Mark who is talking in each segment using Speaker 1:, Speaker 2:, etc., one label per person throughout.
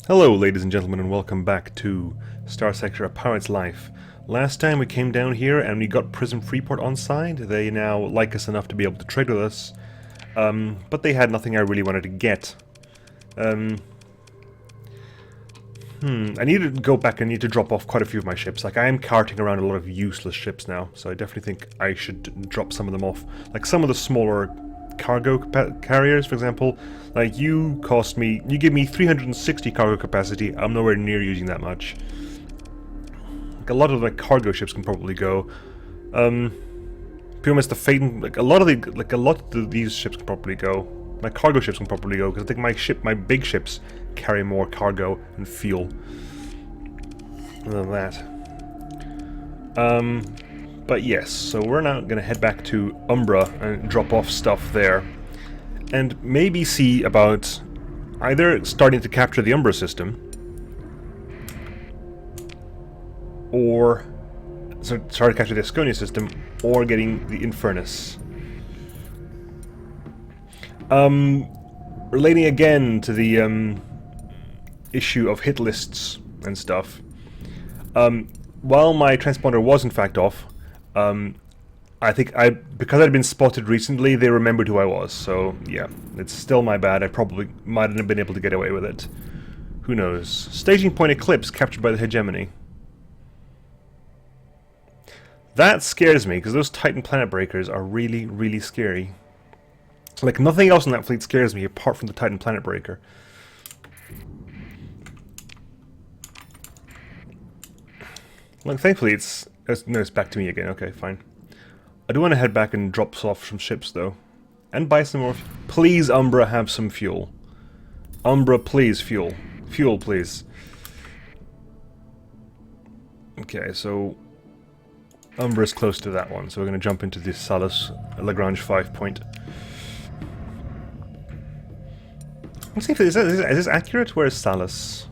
Speaker 1: Hello ladies and gentlemen, and welcome back to Starsector: A Pirate's Life. Last time we came down here and we got Prism Freeport on side. They now like us enough to be able to trade with us, but they had nothing I really wanted to get. I need to go back and need to drop off quite a few of my ships. Like, I am carting around a lot of useless ships now, so I definitely think I should drop some of them off. Like some of the smaller cargo carriers, for example. Like, you give me 360 cargo capacity. I'm nowhere near using that much. Like, a lot of my cargo ships can probably go. PMS the Phaeton, like a lot of these ships can probably go. My cargo ships can probably go because I think my big ships carry more cargo and fuel than that. But yes, so we're now going to head back to Umbra and drop off stuff there. And maybe see about either starting to capture the Umbra system, or start to capture the Asconia system, or getting the Infernus. Relating again to the issue of hit lists and stuff, while my transponder was in fact off, I think because I'd been spotted recently, they remembered who I was, so yeah, it's still my bad. I probably might have been able to get away with it. Who knows? Staging point Eclipse captured by the Hegemony. That scares me, because those Titan planet breakers are really, really scary. Like, nothing else in that fleet scares me apart from the Titan planet breaker. Like, thankfully no, it's back to me again. Okay, fine. I do want to head back and drop off some ships, though. And buy some more. Please, Umbra, have some fuel. Umbra, please, fuel. Fuel, please. Okay, so Umbra is close to that one, so we're going to jump into the Salus Lagrange 5 point. Let's see if is this accurate? Where is Salus?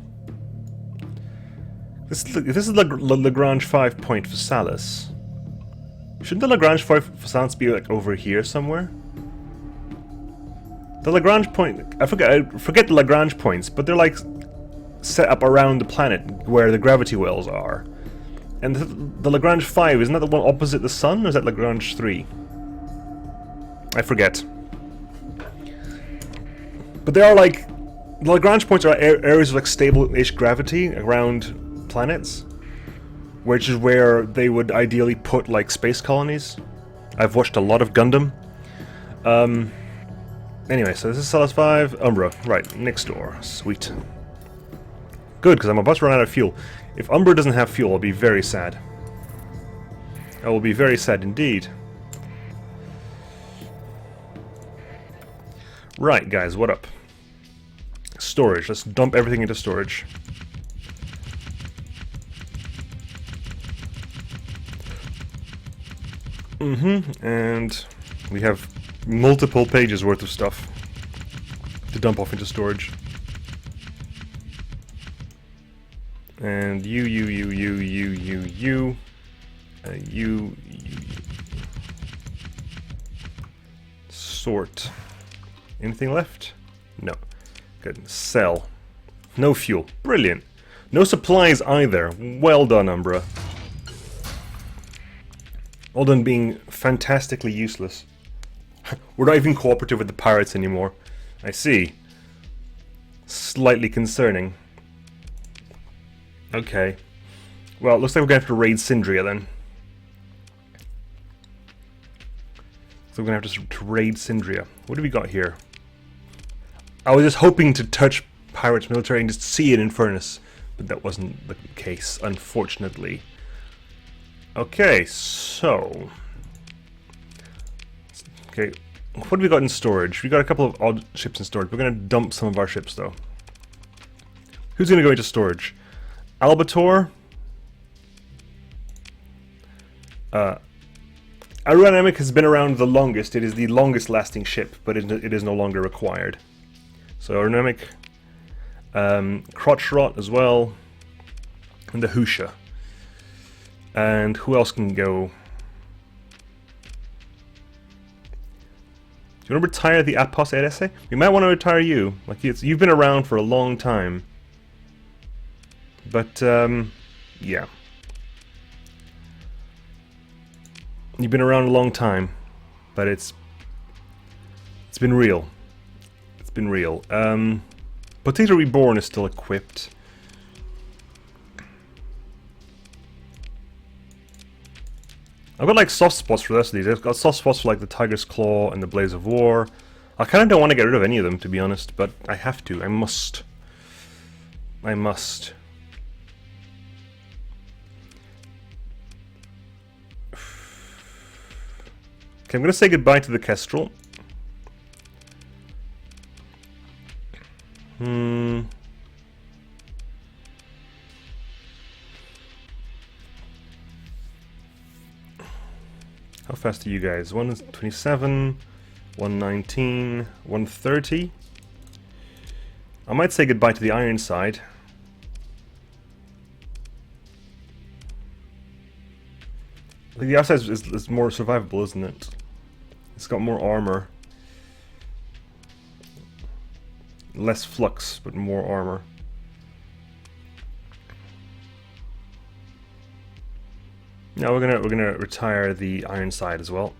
Speaker 1: If this is Lagrange 5 point for Salus, shouldn't the Lagrange 5 for Salus be like over here somewhere? The Lagrange point, I forget the Lagrange points, but they're like set up around the planet where the gravity wells are. And the Lagrange 5, isn't that the one opposite the Sun, or is that Lagrange 3? I forget. But there are like, the Lagrange points are areas of like stable-ish gravity around planets, which is where they would ideally put like space colonies. I've watched a lot of Gundam. Anyway, so this is Salus 5, Umbra, right, next door, sweet. Good, because I'm about to run out of fuel. If Umbra doesn't have fuel, I'll be very sad. I will be very sad indeed. Right, guys, what up? Storage, let's dump everything into storage. And we have multiple pages worth of stuff to dump off into storage. And you. Sort. Anything left? No. Good. Sell. No fuel. Brilliant. No supplies either. Well done, Umbra. All done being fantastically useless. We're not even cooperative with the pirates anymore. I see. Slightly concerning. Okay. Well, it looks like we're going to have to raid Syndria then. So we're going to have to raid Syndria. What do we got here? I was just hoping to touch pirates military and just see an Infernus, but that wasn't the case, unfortunately. Okay, so... Okay, what do we got in storage? We got a couple of odd ships in storage. We're going to dump some of our ships, though. Who's going to go into storage? Albator? Aerodynamic has been around the longest. It is the longest lasting ship, but it is no longer required. So Aerodynamic, Crotch Rot as well, and the Husha. And who else can go? Do you want to retire the Apos Erese? We might want to retire you. Like, you've been around for a long time. But, yeah. You've been around a long time, but it's been real. It's been real. Potato Reborn is still equipped. I've got like soft spots for the rest of these. I've got soft spots for like the Tiger's Claw and the Blaze of War. I kind of don't want to get rid of any of them, to be honest, but I have to. I must. I must. Okay, I'm going to say goodbye to the Kestrel. How fast are you guys? 127, 119, 130. I might say goodbye to the Ironside. I think the outside is more survivable, isn't it? It's got more armor. Less flux, but more armor. Now we're gonna retire the Ironside as well.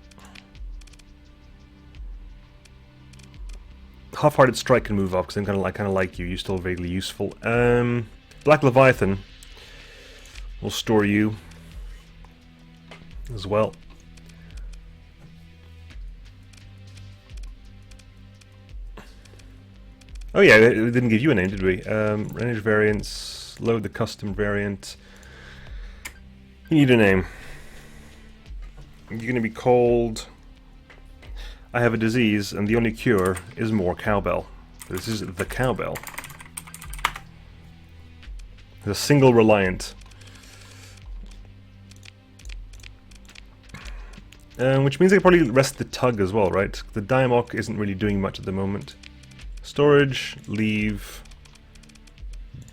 Speaker 1: Half-Hearted Strike can move up because I'm kind of like you. You're still vaguely useful. Black Leviathan. We'll store you as well. Oh yeah, we didn't give you a name, did we? Range variants. Load the custom variant. You need a name. You're going to be called... I have a disease, and the only cure is more cowbell. This is the cowbell. The single reliant. Which means I could probably rest the tug as well, right? The Diamok isn't really doing much at the moment. Storage, leave,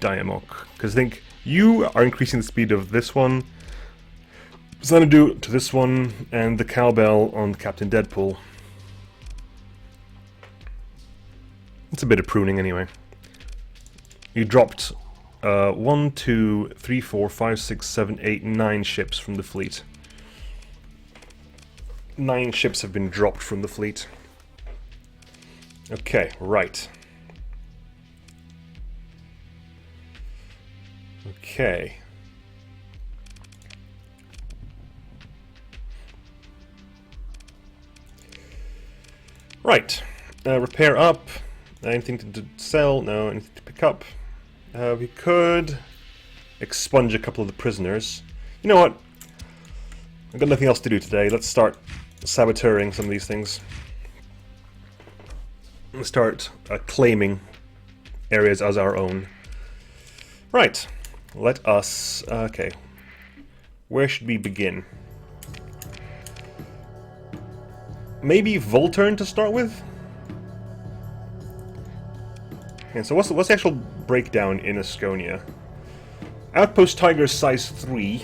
Speaker 1: Diamok. Because I think you are increasing the speed of this one. Xanadu to this one, and the cowbell on Captain Deadpool. It's a bit of pruning anyway. You dropped 1, 2, 3, 4, 5, 6, 7, 8, 9 ships from the fleet. 9 ships have been dropped from the fleet. Okay, right. Okay. Right. Repair up. Anything to sell? No. Anything to pick up? We could expunge a couple of the prisoners. You know what? I've got nothing else to do today. Let's start saboteuring some of these things. Let's start claiming areas as our own. Right. Let us... okay. Where should we begin? Maybe Volturn to start with? And so what's the actual breakdown in Asconia? Outpost Tiger size 3.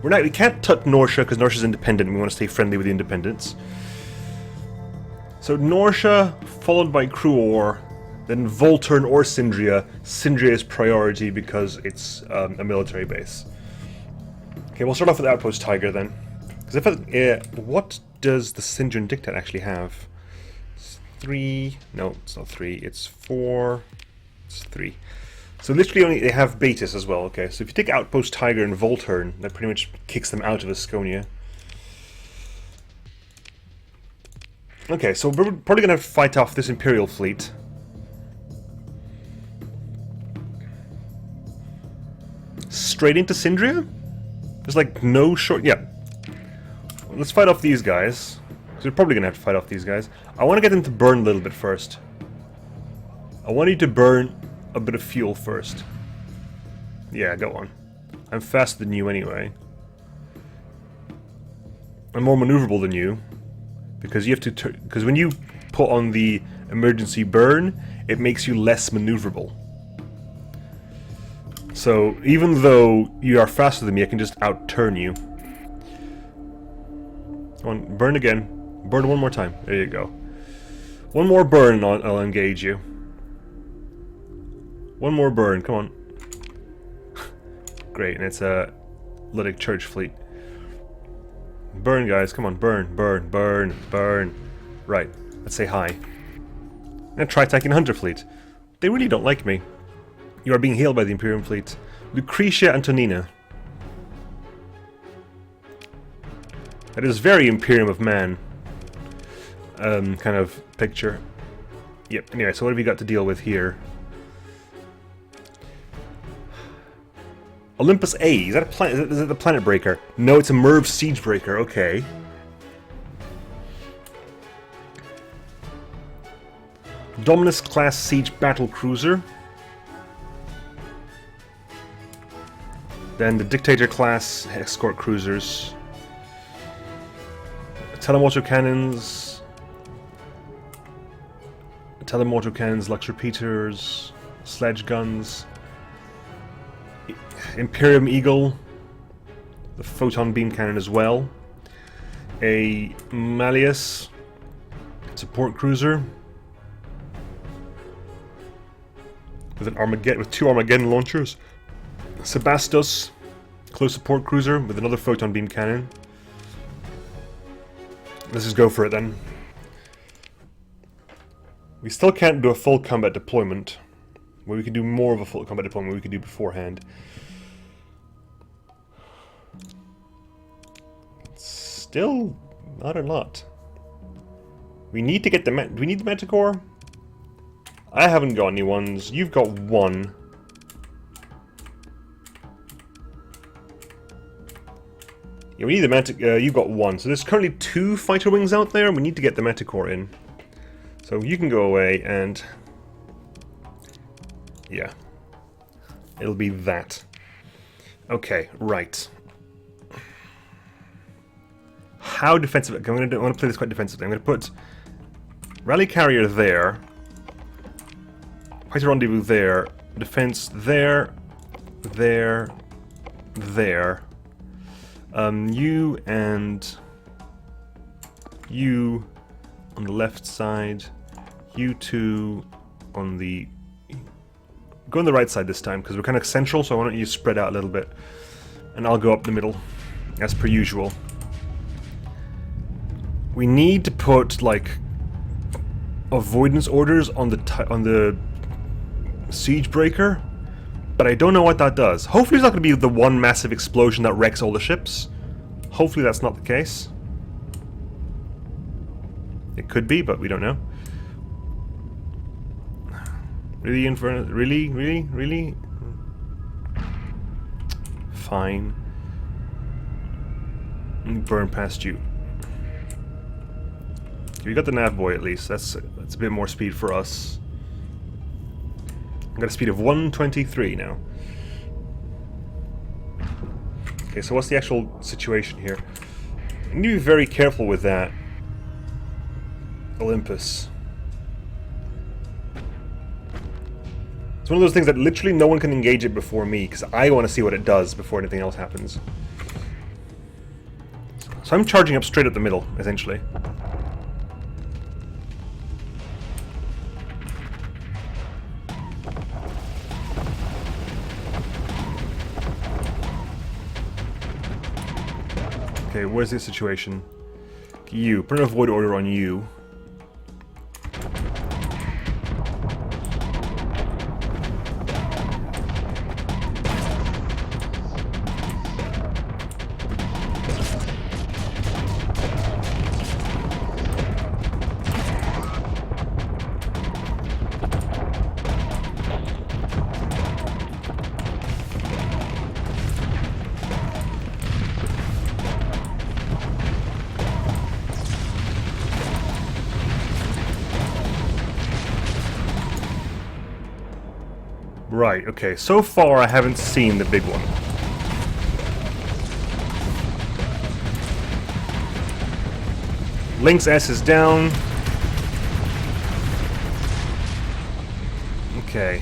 Speaker 1: We can't touch Norsha because Norsha's independent and we want to stay friendly with the independents. So Norsha, followed by Cruor, then Volturn or Sindria. Sindria is priority because it's a military base. Okay, we'll start off with Outpost Tiger then. Because if what does the Sindrian Dictat actually have? It's 3. No, it's not 3. It's 4. It's 3. So literally only they have Betis as well. Okay, so if you take Outpost Tiger and Volturn, that pretty much kicks them out of Asconia. Okay, so we're probably gonna have to fight off this Imperial fleet. Straight into Sindria? There's like no short... yeah. Let's fight off these guys. So we're probably gonna have to fight off these guys. I want to get them to burn a little bit first. I want you to burn a bit of fuel first. Yeah, go on. I'm faster than you anyway. I'm more maneuverable than you. Because you have to... because when you put on the emergency burn, it makes you less maneuverable. So, even though you are faster than me, I can just outturn you. Come on, burn again. Burn one more time. There you go. One more burn and I'll engage you. One more burn, come on. Great, and it's a Lytic Church fleet. Burn, guys, come on, burn, burn, burn, burn. Right, let's say hi. And try attacking the Hunter fleet. They really don't like me. You are being hailed by the Imperium fleet. Lucretia Antonina. That is very Imperium of Man. Kind of picture. Yep, anyway, so what have you got to deal with here? Olympus A, is that a planet? Is it the Planet Breaker? No, it's a Merv Siege Breaker, okay. Dominus class Siege Battle Cruiser. Then the Dictator class Escort Cruisers. Telemoto Cannons. Telemoto Cannons, Lux Repeaters, Sledge Guns. Imperium Eagle, the Photon Beam Cannon as well, a Malleus support cruiser with with 2 Armageddon launchers, Sebastos close support cruiser with another Photon Beam Cannon. Let's just go for it then. We still can't do a full combat deployment, but we can do more of a full combat deployment we could do beforehand. Still not a lot. We need to get the do we need the Manticore? I haven't got any ones. You've got one. Yeah, we need the Manticore. You've got one. So there's currently 2 fighter wings out there, and we need to get the Manticore in. So you can go away and... yeah. It'll be that. Okay, right. How defensive? Okay, I want to play this quite defensively. I'm going to put Rally Carrier there, Fighter Rendezvous there, Defense there, there, there. You and you on the left side. You two on the... go on the right side this time because we're kind of central. So why don't you spread out a little bit, and I'll go up the middle, as per usual. We need to put, like, avoidance orders on the Siege Breaker, but I don't know what that does. Hopefully it's not going to be the one massive explosion that wrecks all the ships. Hopefully that's not the case. It could be, but we don't know. Really, Inferno? Really? Really? Really? Fine. Burn past you. We got the nav boy at least. That's a bit more speed for us. I've got a speed of 123 now. Okay, so what's the actual situation here? I need to be very careful with that Olympus. It's one of those things that literally no one can engage it before me, because I want to see what it does before anything else happens. So I'm charging up straight at the middle, essentially. Okay, where's the situation? You. Put an avoid order on you. Right, okay, so far I haven't seen the big one. Lynx S is down. Okay.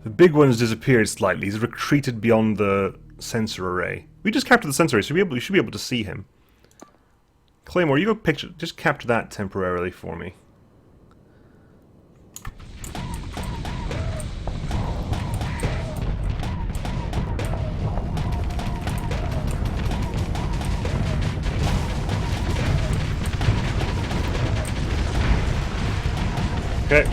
Speaker 1: The big one's disappeared slightly. He's retreated beyond the sensor array. We just captured the sensor array, so we should be able to see him. Claymore, you go picture, just capture that temporarily for me. Okay.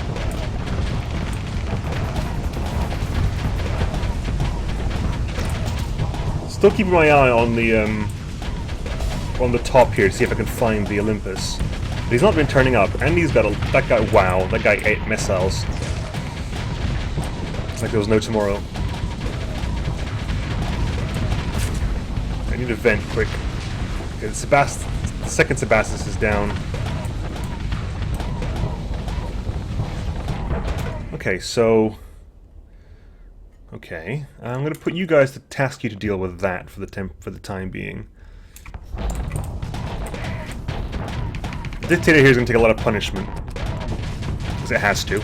Speaker 1: Still keeping my eye on the top here to see if I can find the Olympus. But he's not been turning up, and he's got that guy. Wow, that guy ate missiles. It's like there was no tomorrow. I need to vent quick. Okay, the second Sebastus is down. Okay, so... Okay, I'm going to put you guys to task you to deal with that for the time being. The dictator here is going to take a lot of punishment. Because it has to.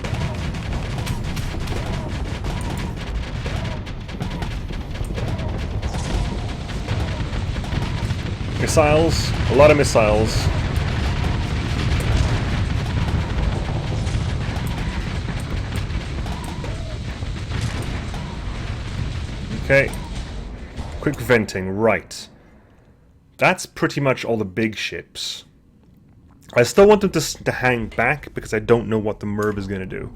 Speaker 1: Missiles, a lot of missiles. Okay, quick venting, right. That's pretty much all the big ships. I still want them to hang back because I don't know what the Merb is going to do.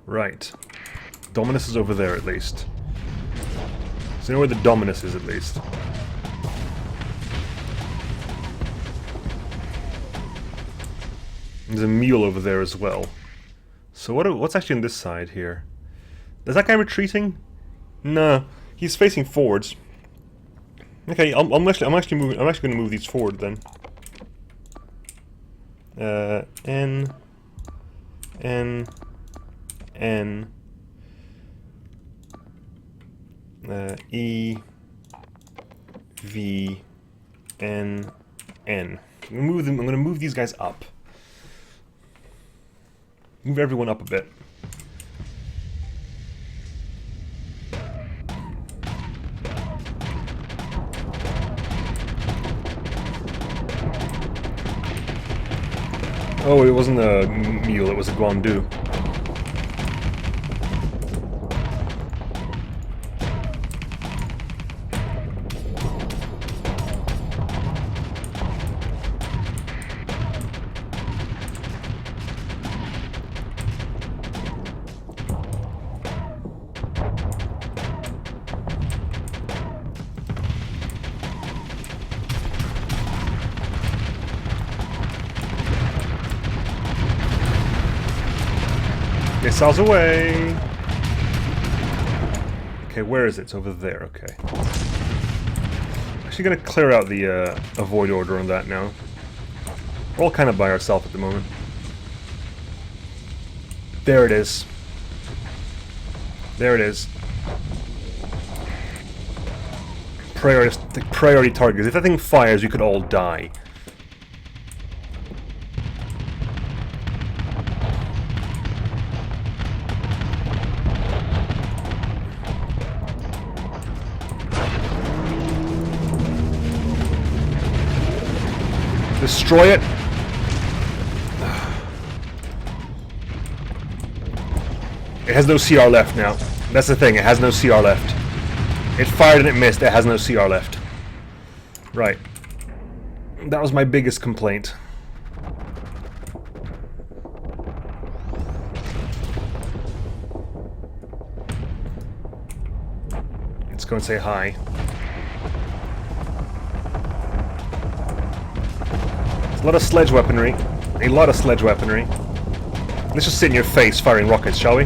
Speaker 1: Right. Dominus is over there, at least. So you know where the Dominus is, at least. There's a mule over there as well. So what's actually on this side here? Is that guy retreating? No, he's facing forwards. Okay, I'm actually going to move these forward then. N. E V N N. I'm going to move these guys up. Move everyone up a bit. Oh, it wasn't a mule, it was a Guandu. Missiles away! Okay, where is it? It's over there, okay. Actually gonna clear out the avoid order on that now. We're all kind of by ourselves at the moment. There it is. There it is. Priority targets. If that thing fires, you could all die. Destroy it. It has no CR left now. That's the thing, it has no CR left. It fired and it missed, it has no CR left. Right. That was my biggest complaint. Let's go and say hi. A lot of sledge weaponry. A lot of sledge weaponry. Let's just sit in your face firing rockets, shall we?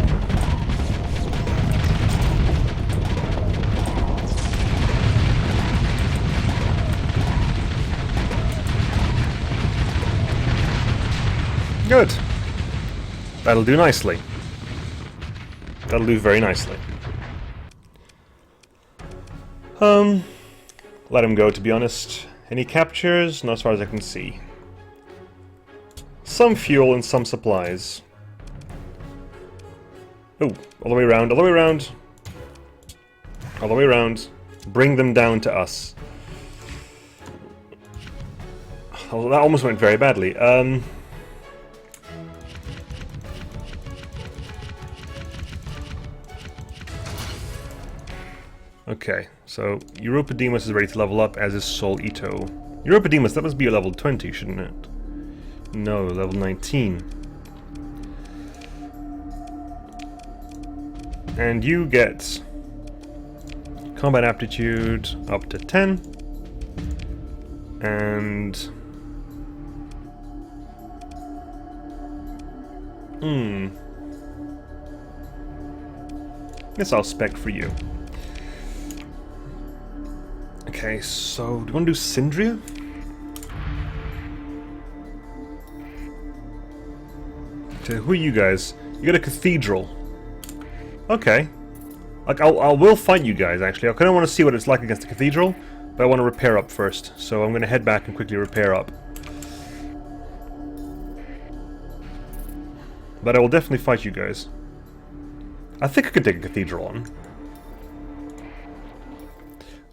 Speaker 1: Good. That'll do nicely. That'll do very nicely. Let him go, to be honest. Any captures? Not as far as I can see. Some fuel and some supplies. Oh, all the way around, all the way around. All the way around. Bring them down to us. Oh, that almost went very badly. Okay, so Europademus is ready to level up, as is Sol Ito. Europademus, that must be a level 20, shouldn't it? No, level 19. And you get combat aptitude up to 10. And... guess I'll spec for you. Okay, so do you want to do Syndria? Okay, who are you guys? You got a cathedral. Okay. Like, I will fight you guys, actually. I kind of want to see what it's like against the cathedral, but I want to repair up first. So I'm going to head back and quickly repair up. But I will definitely fight you guys. I think I could take a cathedral on.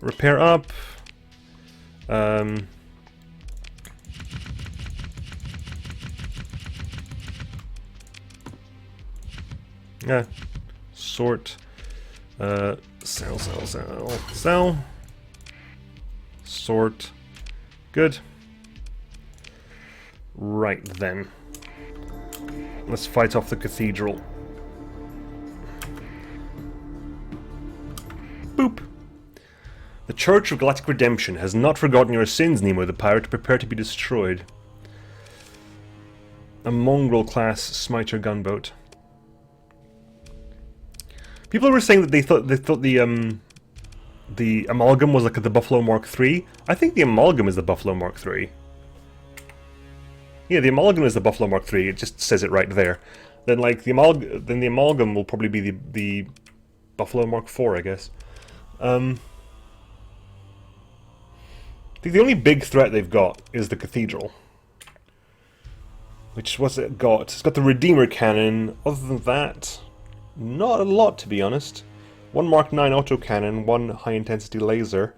Speaker 1: Repair up. Yeah. Sort. Sell. Sort. Good. Right then. Let's fight off the cathedral. Boop. The Church of Galactic Redemption has not forgotten your sins, Nemo the pirate. Prepare to be destroyed. A mongrel-class smiter gunboat. People were saying that they thought the amalgam was like the Buffalo Mark III. I think the amalgam is the Buffalo Mark III. Yeah, the amalgam is the Buffalo Mark III. It just says it right there. Then like the amalgam will probably be the Buffalo Mark IV, I guess. I think the only big threat they've got is the cathedral. Which, what's it got? It's got the Redeemer cannon. Other than that, not a lot, to be honest. One Mark IX autocannon, one high-intensity laser.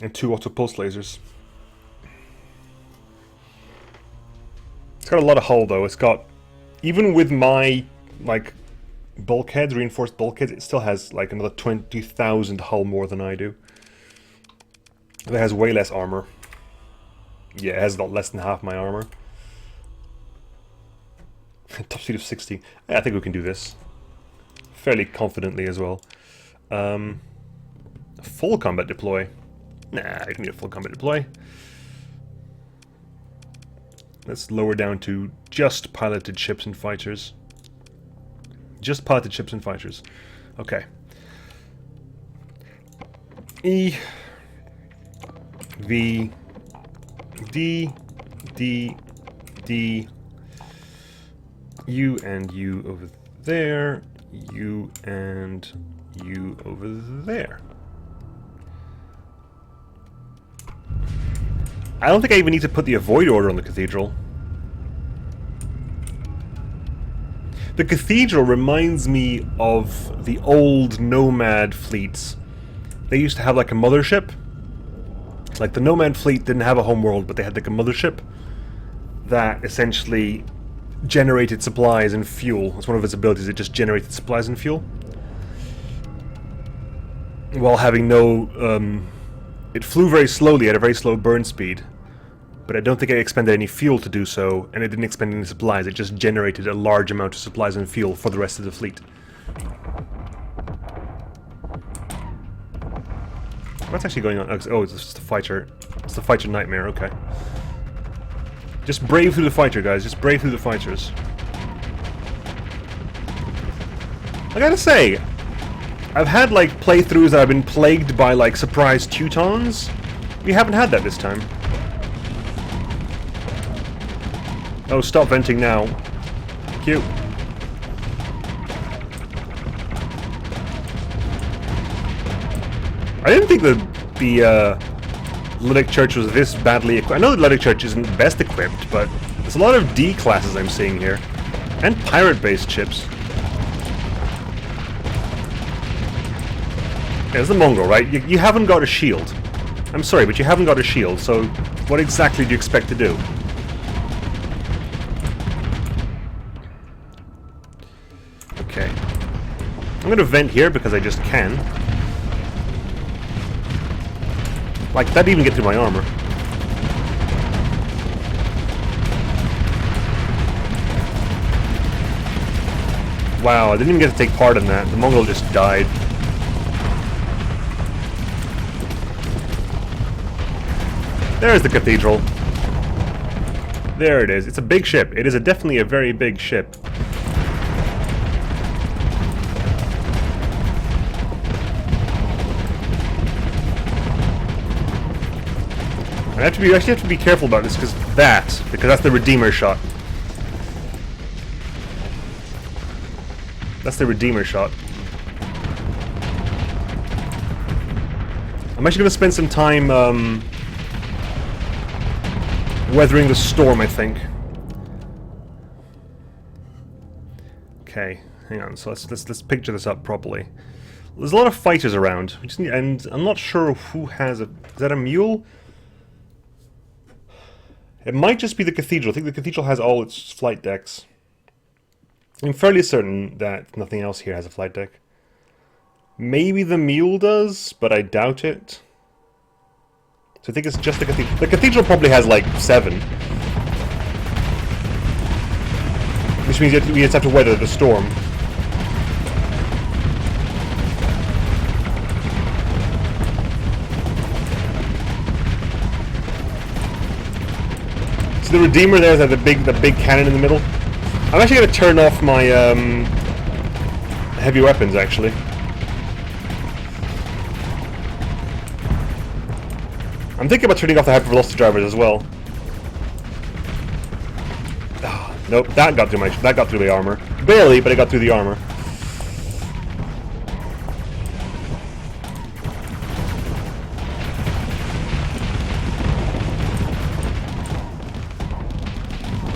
Speaker 1: And two auto-pulse lasers. It's got a lot of hull, though. It's got... Even with my, like... bulkheads, reinforced bulkheads, it still has like another 20,000 hull more than I do. It has way less armor. Yeah, it has a lot less than half my armor. Top speed of 60. Yeah, I think we can do this. Fairly confidently as well. Full combat deploy. Nah, I don't need a full combat deploy. Let's lower down to just piloted ships and fighters. Just piloted ships and fighters. Okay. E. V. D. D. D. U and U over there. U and U over there. I don't think I even need to put the avoid order on the cathedral. The cathedral reminds me of the old Nomad fleets. They used to have like a mothership. Like the Nomad fleet didn't have a homeworld, but they had like a mothership that essentially generated supplies and fuel. That's one of its abilities, it just generated supplies and fuel. While having no... it flew very slowly at a very slow burn speed. But I don't think it expended any fuel to do so, and it didn't expend any supplies, it just generated a large amount of supplies and fuel for the rest of the fleet. What's actually going on? Oh, it's just a fighter. It's the fighter nightmare, okay. Just brave through the fighter, guys, just brave through the fighters. I gotta say, I've had like playthroughs that I've been plagued by like surprise Teutons. We haven't had that this time. Oh, stop venting now. Thank you. I didn't think that the Lytic Church was this badly equipped. I know the Lytic Church isn't best equipped, but there's a lot of D classes I'm seeing here. And pirate-based ships. There's the Mongol, right? You haven't got a shield. I'm sorry, but you haven't got a shield, so what exactly do you expect to do? Okay. I'm gonna vent here because I just can. Like, that didn't even get through my armor. Wow, I didn't even get to take part in that. The Mongol just died. There's the cathedral. There it is. It's a big ship. It is definitely a very big ship. I actually have to be careful about this because that's the Redeemer shot. That's the Redeemer shot. I'm actually going to spend some time weathering the storm, I think. Okay, hang on. So let's picture this up properly. There's a lot of fighters around, and I'm not sure who has a. Is that a mule? It might just be the cathedral. I think the cathedral has all its flight decks. I'm fairly certain that nothing else here has a flight deck. Maybe the mule does, but I doubt it. So I think it's just the cathedral. The cathedral probably has like 7. Which means we just have to weather the storm. So the Redeemer there is the big cannon in the middle. I'm actually going to turn off my heavy weapons, actually. I'm thinking about turning off the hypervelocity drivers as well. Oh, nope, that got through the armor. Barely, but it got through the armor.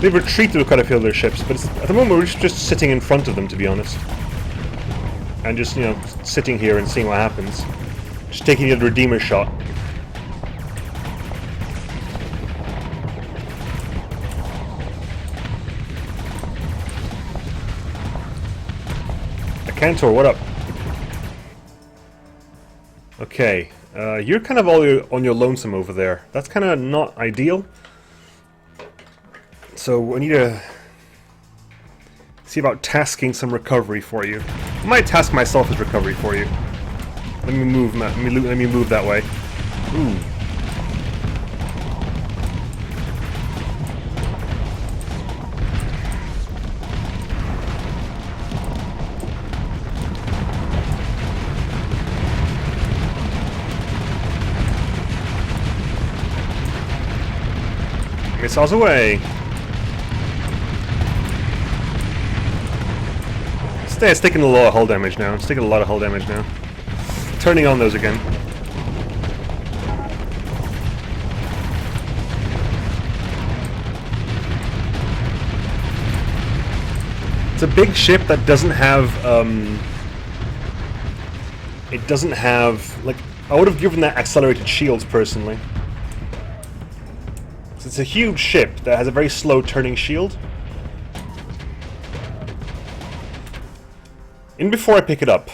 Speaker 1: They've retreated with quite a few of their ships, but at the moment we're just sitting in front of them, to be honest. And just, you know, sitting here and seeing what happens. Just taking the Redeemer shot. Cantor, what up? Okay, you're kind of all on your lonesome over there. That's kind of not ideal. So I need to see about tasking some recovery for you. I might task myself as recovery for you. Let me move. Let me move that way. Ooh. Missiles away. It's taking a lot of hull damage now. It's taking a lot of hull damage now. Turning on those again. It's a big ship that doesn't have, it doesn't have, like, I would have given that accelerated shields personally. So it's a huge ship that has a very slow turning shield. In before I pick it up.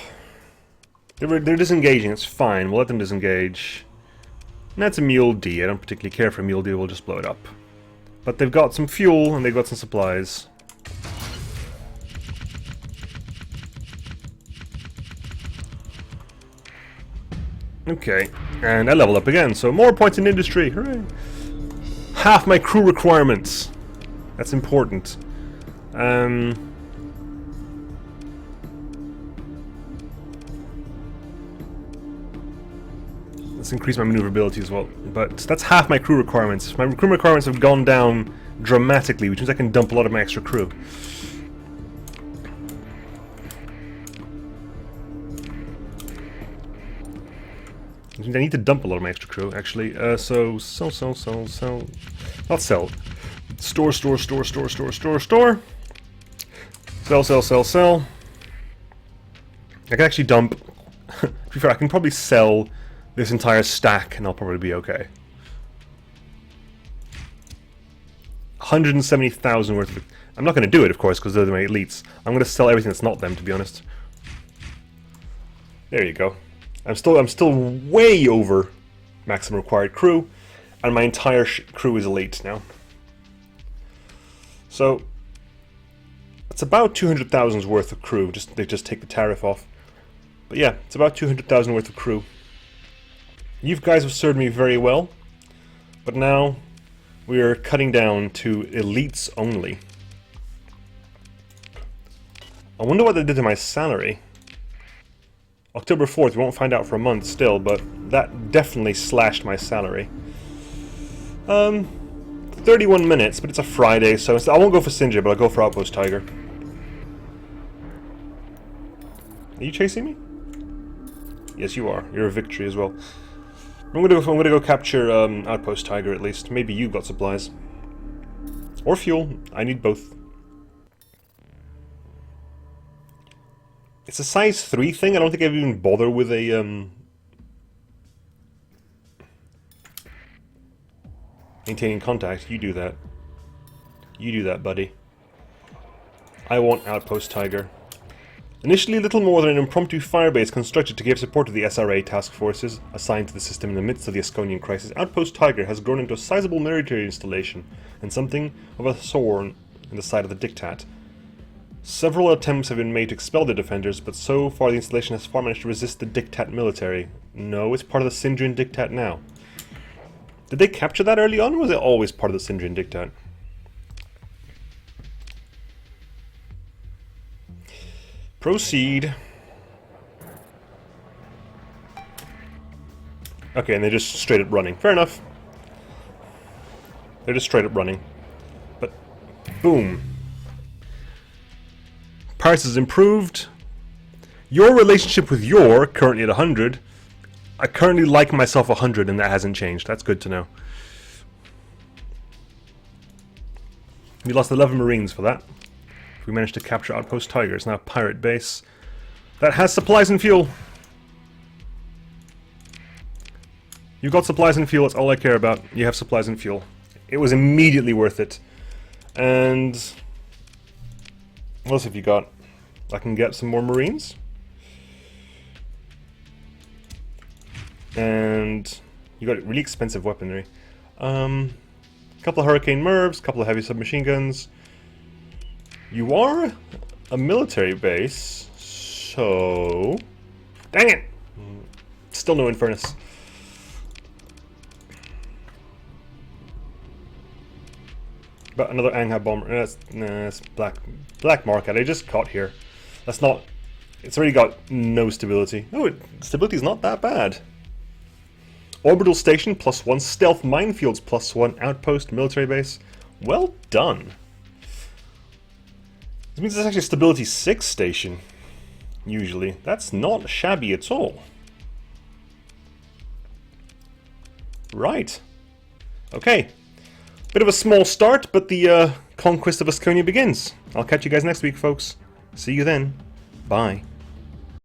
Speaker 1: They're disengaging, it's fine, we'll let them disengage. And that's a Mule D, I don't particularly care for a Mule D, we'll just blow it up. But they've got some fuel and they've got some supplies. Okay, and I leveled up again, so more points in industry, hooray! Half my crew requirements. That's important. Let's increase my maneuverability as well. But that's half my crew requirements. My crew requirements have gone down dramatically, which means I can dump a lot of my extra crew. Which means I need to dump a lot of my extra crew, actually. So, sell. Not sell. Store. Sell. I can actually dump... to be fair, I can probably sell this entire stack and I'll probably be okay. 170,000 worth of... I'm not going to do it, of course, because they're my elites. I'm going to sell everything that's not them, to be honest. There you go. I'm still way over maximum required crew, and my entire crew is elite now. So it's about 200,000's worth of crew. They just take the tariff off. But yeah, it's about 200,000 worth of crew. You guys have served me very well, but now we are cutting down to elites only. I wonder what they did to my salary. October 4th, we won't find out for a month still, but that definitely slashed my salary. 31 minutes, but it's a Friday, so I won't go for Sinja, but I'll go for Outpost Tiger. Are you chasing me? Yes, you are. You're a victory as well. I'm gonna go capture Outpost Tiger at least. Maybe you've got supplies. Or fuel. I need both. It's a size 3 thing. I don't think I've even bothered with a maintaining contact. You do that. You do that, buddy. I want Outpost Tiger. Initially little more than an impromptu firebase constructed to give support to the SRA task forces assigned to the system in the midst of the Asconian crisis, Outpost Tiger has grown into a sizable military installation and something of a thorn in the side of the Diktat. Several attempts have been made to expel the defenders, but so far the installation has far managed to resist the Diktat military. No, it's part of the Sindrian Diktat now. Did they capture that early on, or was it always part of the Sindrian Diktat? Proceed. Okay, and they're just straight up running. Fair enough. They're just straight up running. But, boom. Paris has improved. Your relationship with your currently at 100. I currently like myself 100 and that hasn't changed. That's good to know. We lost 11 Marines for that. We managed to capture Outpost Tiger. It's now a pirate base that has supplies and fuel. You got supplies and fuel, that's all I care about. You have supplies and fuel. It was immediately worth it. And what else have you got? I can get some more Marines. And you got really expensive weaponry. A couple of Hurricane Mervs, a couple of heavy submachine guns. You are a military base, so... Dang it! Still no Infernus. But another Angha bomber. That's black market. I just caught here. That's not... It's already got no stability. Oh, stability's not that bad. Orbital station +1, stealth minefields +1, outpost military base. Well done. This means it's actually a stability 6 station. Usually. That's not shabby at all. Right. Okay. Bit of a small start, but the conquest of Asconia begins. I'll catch you guys next week, folks. See you then. Bye.